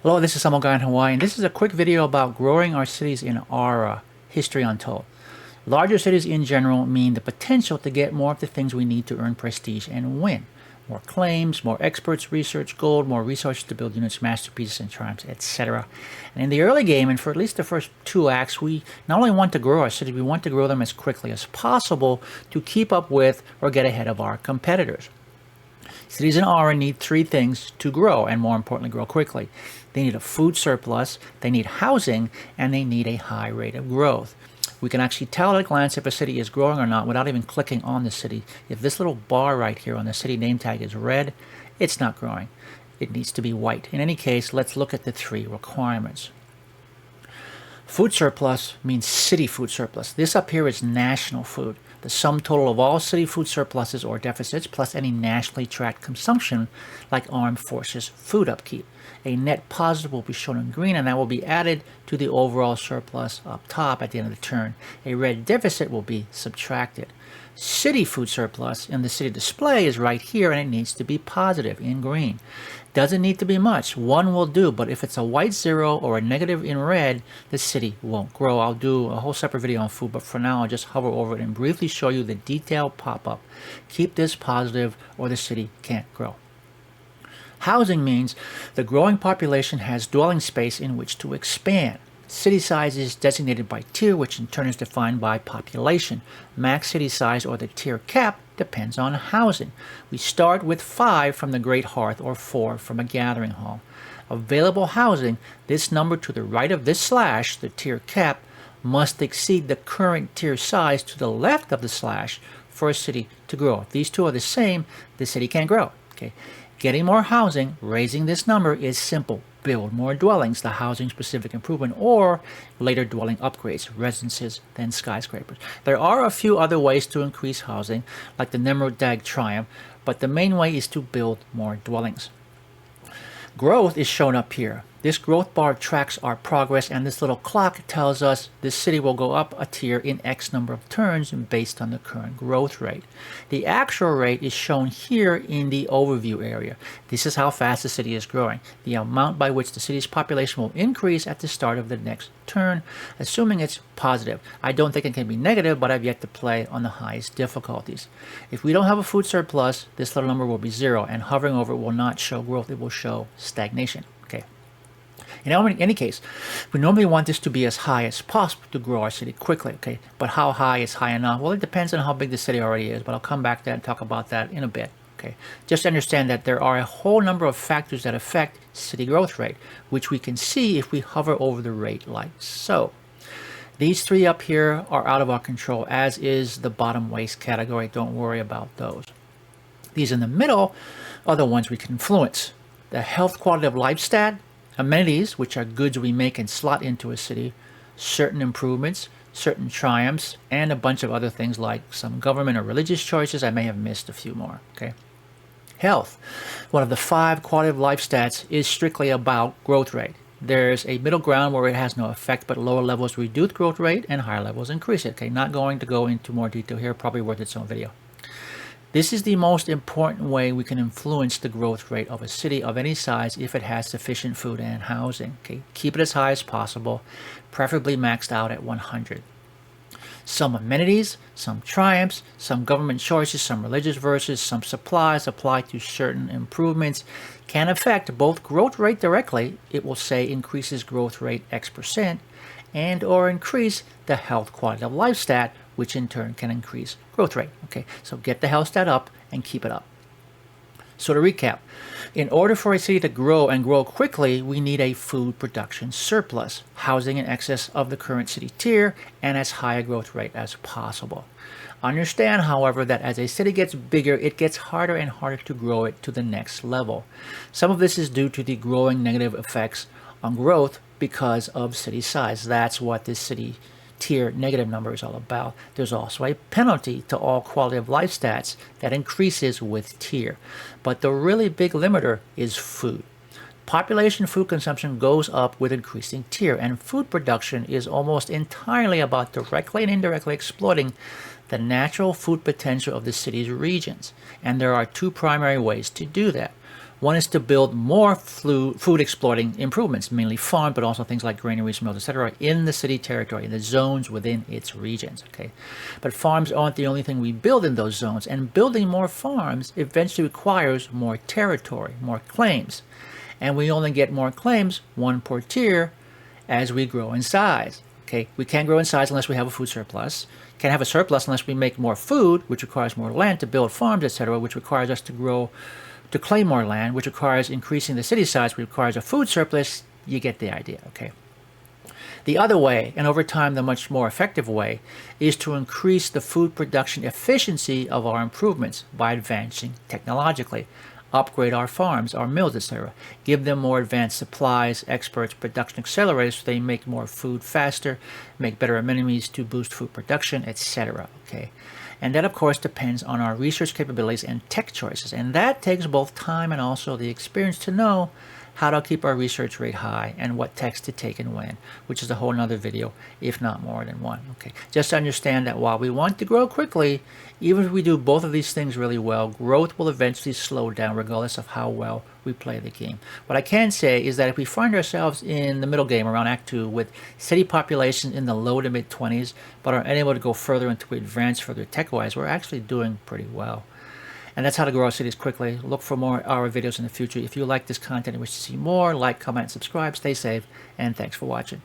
Hello, this is Samo Guy in Hawaii, and this is a quick video about growing our cities in ARA, History Untold. Larger cities in general mean the potential to get more of the things we need to earn prestige and win. More claims, more experts, research, gold, more resources to build units, masterpieces, and triumphs, etc. And in the early game, and for at least the first 2 acts, we not only want to grow our cities, we want to grow them as quickly as possible to keep up with or get ahead of our competitors. Cities in ARA need 3 things to grow, and more importantly, grow quickly. They need a food surplus, they need housing, and they need a high rate of growth. We can actually tell at a glance if a city is growing or not without even clicking on the city. If this little bar right here on the city name tag is red, it's not growing. It needs to be white. In any case, let's look at the 3 requirements. Food surplus means city food surplus. This up here is national food. The sum total of all city food surpluses or deficits plus any nationally tracked consumption like armed forces food upkeep. A net positive will be shown in green, and that will be added to the overall surplus up top at the end of the turn. A red deficit will be subtracted. City food surplus in the city display is right here, and it needs to be positive in green. Doesn't need to be much. 1 will do, but if it's a white 0 or a negative in red, the city won't grow. I'll do a whole separate video on food, but for now I'll just hover over it and briefly show you the detailed pop-up. Keep this positive or the city can't grow. Housing means the growing population has dwelling space in which to expand. City size is designated by tier, which in turn is defined by population. Max city size, or the tier cap, depends on housing. We start with 5 from the Great Hearth or 4 from a gathering hall. Available housing, this number to the right of this slash, the tier cap, must exceed the current tier size to the left of the slash for a city to grow. If these two are the same, the city can't grow. Okay. Getting more housing, raising this number, is simple. Build more dwellings, the housing-specific improvement, or later dwelling upgrades, residences, then skyscrapers. There are a few other ways to increase housing, like the Nemrod Dag Triumph, but the main way is to build more dwellings. Growth is shown up here. This growth bar tracks our progress, and this little clock tells us this city will go up a tier in X number of turns based on the current growth rate. The actual rate is shown here in the overview area. This is how fast the city is growing, the amount by which the city's population will increase at the start of the next turn, assuming it's positive. I don't think it can be negative, but I've yet to play on the highest difficulties. If we don't have a food surplus, this little number will be 0, and hovering over it will not show growth, it will show stagnation. Okay. In any case, we normally want this to be as high as possible to grow our city quickly, okay? But how high is high enough? Well, it depends on how big the city already is, but I'll come back to that and talk about that in a bit, okay? Just understand that there are a whole number of factors that affect city growth rate, which we can see if we hover over the rate like so. These 3 up here are out of our control, as is the bottom waste category. Don't worry about those. These in the middle are the ones we can influence. The health quality of life stat, amenities, which are goods we make and slot into a city, certain improvements, certain triumphs, and a bunch of other things like some government or religious choices. I may have missed a few more. Okay. Health, one of the 5 quality of life stats, is strictly about growth rate. There's a middle ground where it has no effect, but lower levels reduce growth rate and higher levels increase it. Okay, not going to go into more detail here, probably worth its own video. This is the most important way we can influence the growth rate of a city of any size if it has sufficient food and housing. Okay? Keep it as high as possible, preferably maxed out at 100. Some amenities, some triumphs, some government choices, some religious verses, some supplies applied to certain improvements can affect both growth rate directly. It will say increases growth rate X%, and or increase the health quality of life stat, which in turn can increase growth rate. Okay, so get the health stat up and keep it up. So to recap, in order for a city to grow and grow quickly, we need a food production surplus, housing in excess of the current city tier, and as high a growth rate as possible. Understand, however, that as a city gets bigger, it gets harder and harder to grow it to the next level. Some of this is due to the growing negative effects on growth because of city size. That's what this city tier negative number is all about. There's also a penalty to all quality of life stats that increases with tier. But the really big limiter is food. Population food consumption goes up with increasing tier, and food production is almost entirely about directly and indirectly exploiting the natural food potential of the city's regions. And there are 2 primary ways to do that. One is to build more food exploiting improvements, mainly farm, but also things like granaries, mills, etc., in the city territory, in the zones within its regions. Okay, but farms aren't the only thing we build in those zones, and building more farms eventually requires more territory, more claims, and we only get more claims, one per tier, as we grow in size. Okay, we can't grow in size unless we have a food surplus. Can't have a surplus unless we make more food, which requires more land to build farms, etc., which requires us to claim more land, which requires increasing the city size, which requires a food surplus. You get the idea, okay? The other way, and over time the much more effective way, is to increase the food production efficiency of our improvements by advancing technologically. Upgrade our farms, our mills, etc. Give them more advanced supplies, experts, production accelerators so they make more food faster, make better amenities to boost food production, etc. Okay? And that, of course, depends on our research capabilities and tech choices. And that takes both time and also the experience to know how to keep our research rate high and what techs to take and when, which is a whole nother video, if not more than one. Okay, just understand that while we want to grow quickly, even if we do both of these things really well, growth will eventually slow down regardless of how well we play the game. What I can say is that if we find ourselves in the middle game around Act 2 with city populations in the low to mid 20s, but are unable to go further until we advance further tech-wise, we're actually doing pretty well. And that's how to grow our cities quickly. Look for more ARA videos in the future. If you like this content and wish to see more, like, comment, and subscribe. Stay safe, and thanks for watching.